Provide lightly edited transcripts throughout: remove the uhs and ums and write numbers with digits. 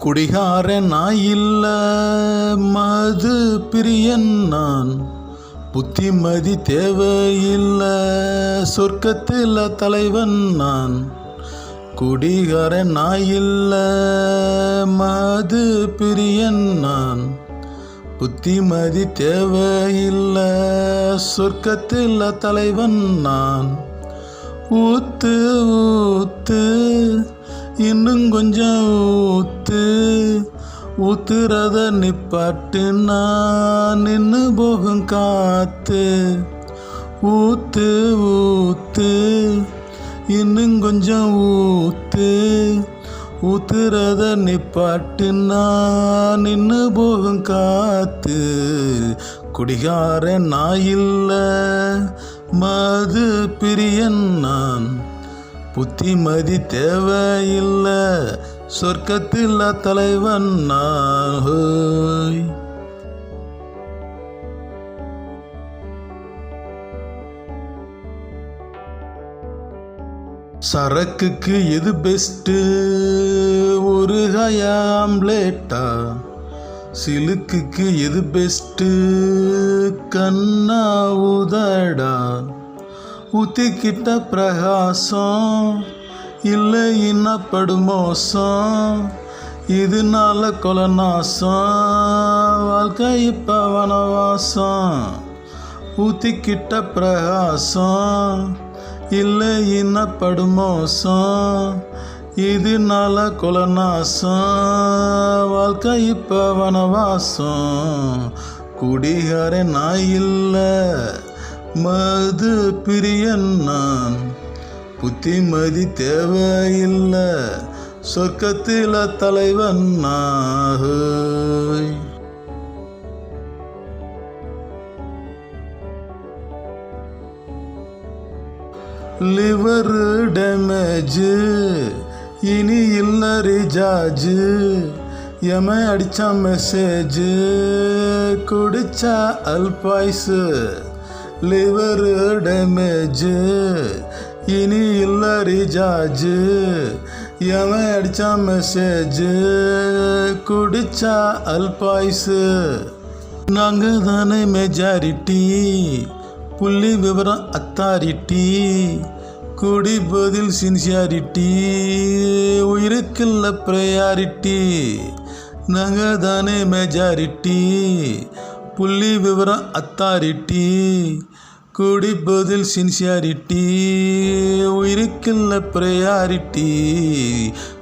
குடிகாரன் நான் இல்ல, மது பிரியன் நான். புத்திமதி தேவையில்ல, சொர்க்கத்தில் தலைவன் நான். குடிகாரன் நான் இல்ல, மது பிரியன் நான். புத்திமதி தேவையில்ல, சொர்க்கத்தில் தலைவன் நான். ஊத்து ஊத்து இன்னும் கொஞ்சம் ஊத்து, ஊத்துறத நிப்பாட்டு நான் நின்று போகும் காத்து. ஊத்து ஊத்து இன்னும் கொஞ்சம் ஊத்து, ஊத்துறத நிப்பாட்டு நான் நின்று போகும் காத்து. குடிகாரன் நான் இல்ல, மது பிரியன் நான். புத்திமதி தேவையில்ல, சொர்க்கத்தில் தலைவன் நான். சரக்குக்கு எது பெஸ்ட்டு, ஒரு ஆம்லேட்டா? சிலுக்குக்கு எது பெஸ்ட்டு, கண்ணா உதடா? ஊத்திக்கிட்ட பிரகாசம் இல்லை இன்னப்படுமோசம், இதனால கொலநாசம், வாழ்க்கை இப்ப வனவாசம். ஊத்திக்கிட்ட பிரகாசம் இல்லை இன்னப்படுமோசம், இதனால கொலநாசம், வாழ்க்கை இப்ப வனவாசம். குடிகாரன் நான் இல்ல, மது பிரியன் நான். புத்திமதி தேவையில்ல, சொர்க்கத்தில் தலைவன் நான். லிவர் டேமேஜ் இனி இல்ல ரீசார்ஜ், எம அடிச்சா மெசேஜ் குடிச்சா அல்பாய்ஸு. லிவர் டேமேஜ் இனி இல்ல ரீசார்ஜ், எவன் அடிச்சா மெசேஜ் குடிச்சா அல்பாய்ஸு. நாங்கள் தானே மெஜாரிட்டி, புள்ளி விவரம் அத்தாரிட்டி, குடி பதில் சின்சியாரிட்டி, உயிருக்குள்ள ப்ரையாரிட்டி. நாங்கள் தானே மெஜாரிட்டி, புள்ளி விவரம் அத்தாரிட்டி, குடி பதில் சின்சியாரிட்டி, உயிருக்குள்ள ப்ரையாரிட்டி.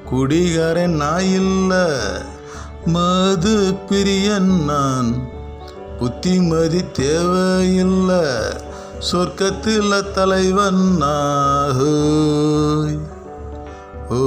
குடிகாரன் நான் இல்ல, மது பிரியன் நான். புத்திமதி தேவையில்ல, சொர்க்கத்தில் தலைவன் நான். ஓ